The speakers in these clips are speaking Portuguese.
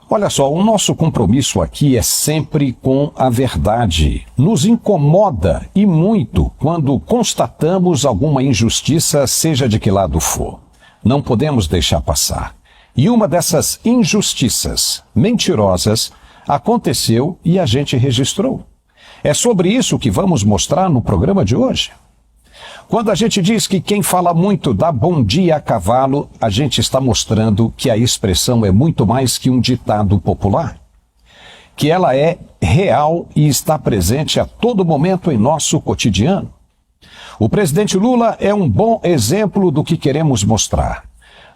Olha só, o nosso compromisso aqui é sempre com a verdade. Nos incomoda e muito quando constatamos alguma injustiça, seja de que lado for. Não podemos deixar passar. E uma dessas injustiças mentirosas aconteceu e a gente registrou. É sobre isso que vamos mostrar no programa de hoje. Quando a gente diz que quem fala muito dá bom dia a cavalo, a gente está mostrando que a expressão é muito mais que um ditado popular. Que ela é real e está presente a todo momento em nosso cotidiano. O presidente Lula é um bom exemplo do que queremos mostrar.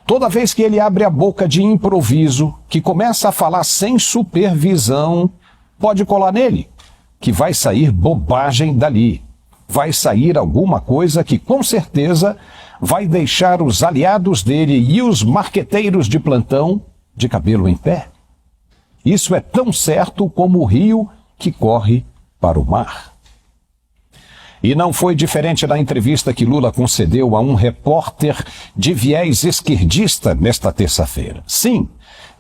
Toda vez que ele abre a boca de improviso, que começa a falar sem supervisão, pode colar nele, que vai sair bobagem dali. Vai sair alguma coisa que com certeza vai deixar os aliados dele e os marqueteiros de plantão de cabelo em pé. Isso é tão certo como o rio que corre para o mar. E não foi diferente da entrevista que Lula concedeu a um repórter de viés esquerdista nesta terça-feira. Sim,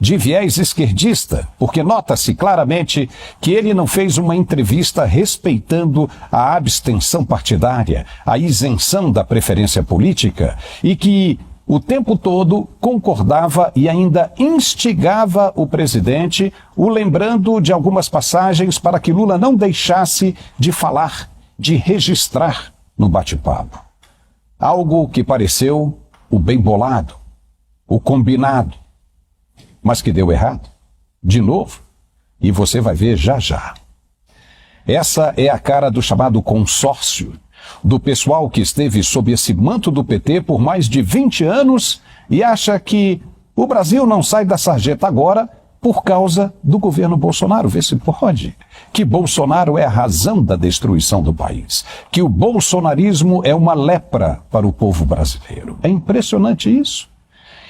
de viés esquerdista, porque nota-se claramente que ele não fez uma entrevista respeitando a abstenção partidária, a isenção da preferência política, e que o tempo todo concordava e ainda instigava o presidente, o lembrando de algumas passagens para que Lula não deixasse de falar, de registrar no bate-papo. Algo que pareceu o bem bolado, o combinado, mas que deu errado, de novo, e você vai ver já já. Essa é a cara do chamado consórcio, do pessoal que esteve sob esse manto do PT por mais de 20 anos e acha que o Brasil não sai da sarjeta agora por causa do governo Bolsonaro. Vê se pode. Que Bolsonaro é a razão da destruição do país. Que o bolsonarismo é uma lepra para o povo brasileiro. É impressionante isso.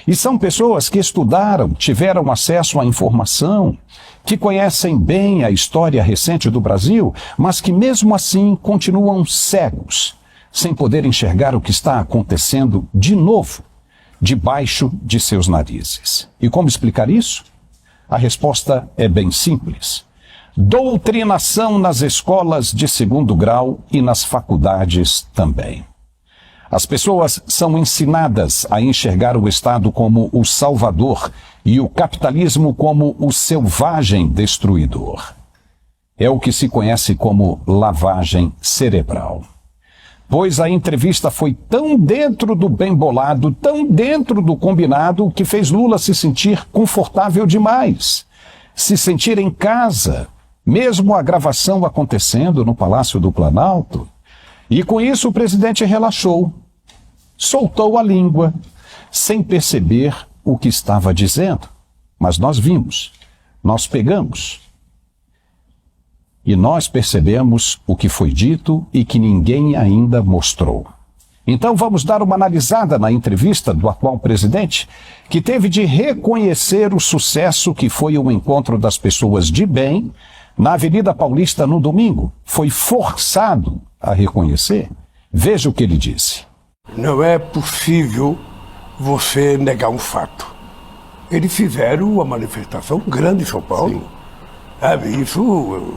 E são pessoas que estudaram, tiveram acesso à informação, que conhecem bem a história recente do Brasil, mas que mesmo assim continuam cegos, sem poder enxergar o que está acontecendo de novo, debaixo de seus narizes. E como explicar isso? A resposta é bem simples. Doutrinação nas escolas de segundo grau e nas faculdades também. As pessoas são ensinadas a enxergar o Estado como o salvador e o capitalismo como o selvagem destruidor. É o que se conhece como lavagem cerebral. Pois a entrevista foi tão dentro do bem bolado, tão dentro do combinado, que fez Lula se sentir confortável demais, se sentir em casa, mesmo a gravação acontecendo no Palácio do Planalto. E com isso o presidente relaxou, soltou a língua, sem perceber o que estava dizendo. Mas nós vimos, nós pegamos. E nós percebemos o que foi dito e que ninguém ainda mostrou. Então vamos dar uma analisada na entrevista do atual presidente, que teve de reconhecer o sucesso que foi o encontro das pessoas de bem na Avenida Paulista no domingo. Foi forçado a reconhecer. Veja o que ele disse. Não é possível você negar um fato. Eles fizeram uma manifestação grande em São Paulo. Sabe, isso,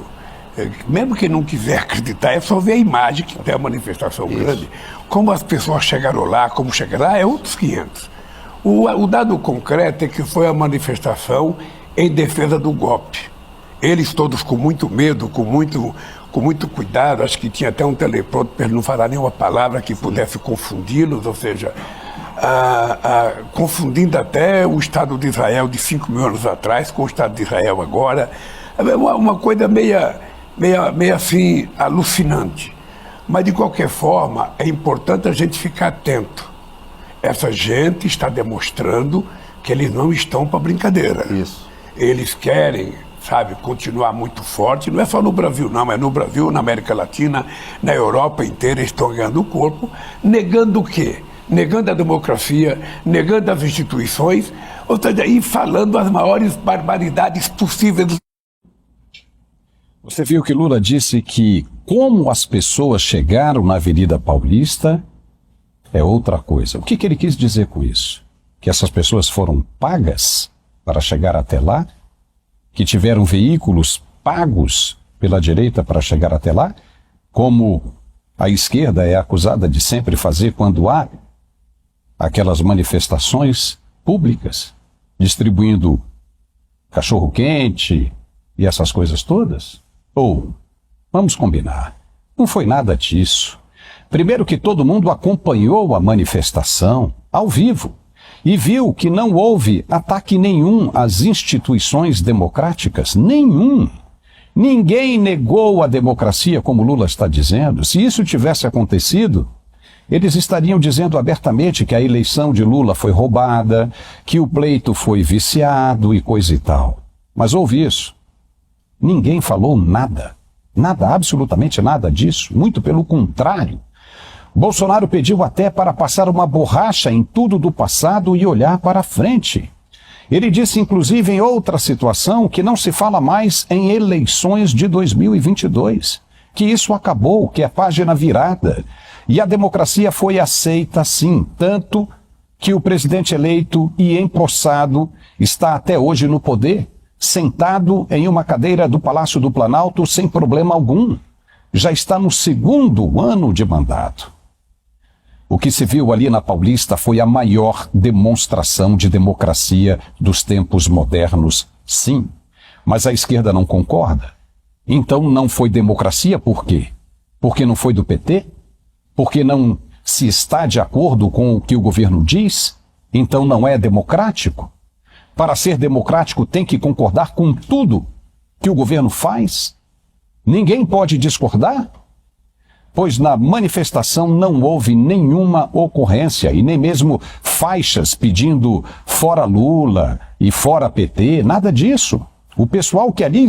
mesmo que não quiser acreditar, é só ver a imagem que tem a manifestação grande. Como as pessoas chegaram lá, como chegaram lá, é outros 500. O dado concreto é que foi a manifestação em defesa do golpe. Eles todos com muito medo, com muito cuidado, acho que tinha até um teleprompter para ele não falar nenhuma palavra que pudesse confundi-los, ou seja, confundindo até o Estado de Israel de 5 mil anos atrás com o Estado de Israel agora. É uma coisa meio assim, alucinante. Mas, de qualquer forma, é importante a gente ficar atento. Essa gente está demonstrando que eles não estão para brincadeira. Isso. Eles querem, sabe, continuar muito forte. Não é só no Brasil, não. É no Brasil, na América Latina, na Europa inteira, eles estão ganhando o corpo. Negando o quê? Negando a democracia, negando as instituições, ou seja, e falando as maiores barbaridades possíveis. Você viu que Lula disse que como as pessoas chegaram na Avenida Paulista é outra coisa. O que ele quis dizer com isso? Que essas pessoas foram pagas para chegar até lá? que tiveram veículos pagos pela direita para chegar até lá, como a esquerda é acusada de sempre fazer quando há aquelas manifestações públicas, distribuindo cachorro-quente e essas coisas todas? Ou, vamos combinar, não foi nada disso. Primeiro que todo mundo acompanhou a manifestação ao vivo e viu que não houve ataque nenhum às instituições democráticas, nenhum. Ninguém negou a democracia, como Lula está dizendo. Se isso tivesse acontecido, eles estariam dizendo abertamente que a eleição de Lula foi roubada, que o pleito foi viciado e coisa e tal. Mas houve isso. Ninguém falou nada. Nada, absolutamente nada disso. Muito pelo contrário. Bolsonaro pediu até para passar uma borracha em tudo do passado e olhar para frente. Ele disse, inclusive, em outra situação, que não se fala mais em eleições de 2022, que isso acabou, que é página virada. E a democracia foi aceita, sim, tanto que o presidente eleito e empossado está até hoje no poder, sentado em uma cadeira do Palácio do Planalto sem problema algum. Já está no 2º ano de mandato. O que se viu ali na Paulista foi a maior demonstração de democracia dos tempos modernos, sim. Mas a esquerda não concorda. Então não foi democracia por quê? Porque não foi do PT? Porque não se está de acordo com o que o governo diz? Então não é democrático? Para ser democrático tem que concordar com tudo que o governo faz? Ninguém pode discordar? Pois na manifestação não houve nenhuma ocorrência e nem mesmo faixas pedindo fora Lula e fora PT, nada disso. O pessoal que ali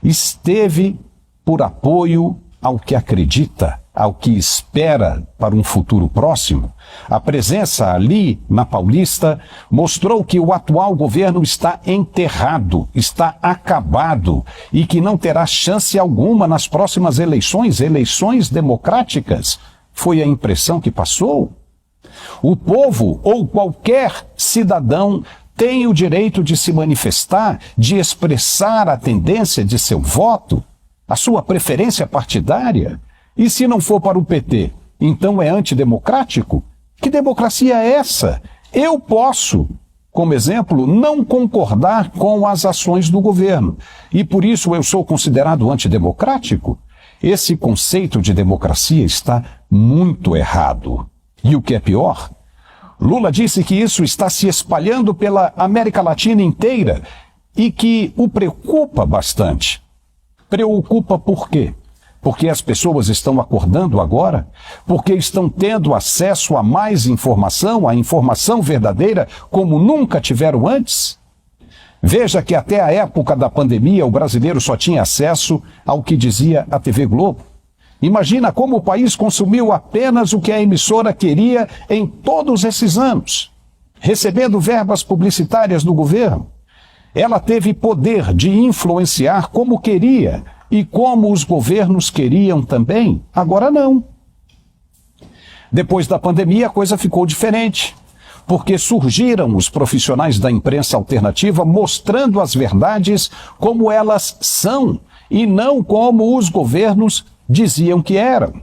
esteve por apoio ao que acredita, ao que espera para um futuro próximo. A presença ali na Paulista mostrou que o atual governo está enterrado, está acabado e que não terá chance alguma nas próximas eleições democráticas. Foi a impressão que passou. O povo ou qualquer cidadão tem o direito de se manifestar, de expressar a tendência de seu voto, a sua preferência partidária. E se não for para o PT, então é antidemocrático? Que democracia é essa? Eu posso, como exemplo, não concordar com as ações do governo. E por isso eu sou considerado antidemocrático? Esse conceito de democracia está muito errado. E o que é pior, Lula disse que isso está se espalhando pela América Latina inteira e que o preocupa bastante. Preocupa por quê? Porque as pessoas estão acordando agora? Porque estão tendo acesso a mais informação, a informação verdadeira, como nunca tiveram antes? Veja que até a época da pandemia o brasileiro só tinha acesso ao que dizia a TV Globo. Imagina como o país consumiu apenas o que a emissora queria em todos esses anos, recebendo verbas publicitárias do governo. Ela teve poder de influenciar como queria e como os governos queriam também. Agora não. Depois da pandemia a coisa ficou diferente, porque surgiram os profissionais da imprensa alternativa mostrando as verdades como elas são e não como os governos diziam que eram.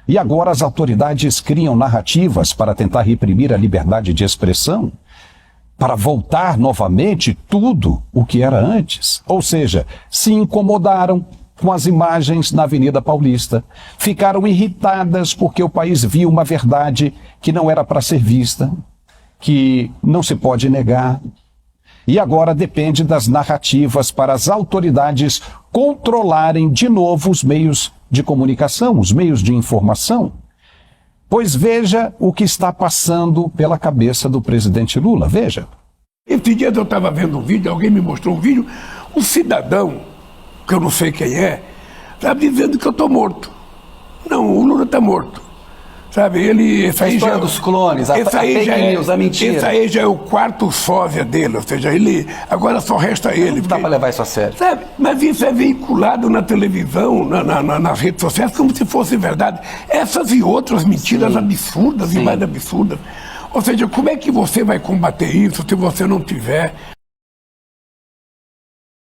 E agora as autoridades criam narrativas para tentar reprimir a liberdade de expressão, para voltar novamente tudo o que era antes. Ou seja, se incomodaram com as imagens na Avenida Paulista, ficaram irritadas porque o país viu uma verdade que não era para ser vista, que não se pode negar. E agora depende das narrativas para as autoridades controlarem de novo os meios de comunicação, os meios de informação. Pois veja o que está passando pela cabeça do presidente Lula, veja. Esse dia eu estava vendo um vídeo, alguém me mostrou um vídeo, um cidadão, que eu não sei quem é, estava dizendo que eu estou morto. Não, o Lula está morto. Sabe, ele... A história dos clones, a fake news, a mentira. Esse aí já é o quarto sósia dele, ou seja, ele, agora só resta ele. Não dá para levar isso a sério. Sabe, mas isso é veiculado na televisão, nas redes sociais, como se fosse verdade. Essas e outras mentiras absurdas e mais absurdas. Ou seja, como é que você vai combater isso se você não tiver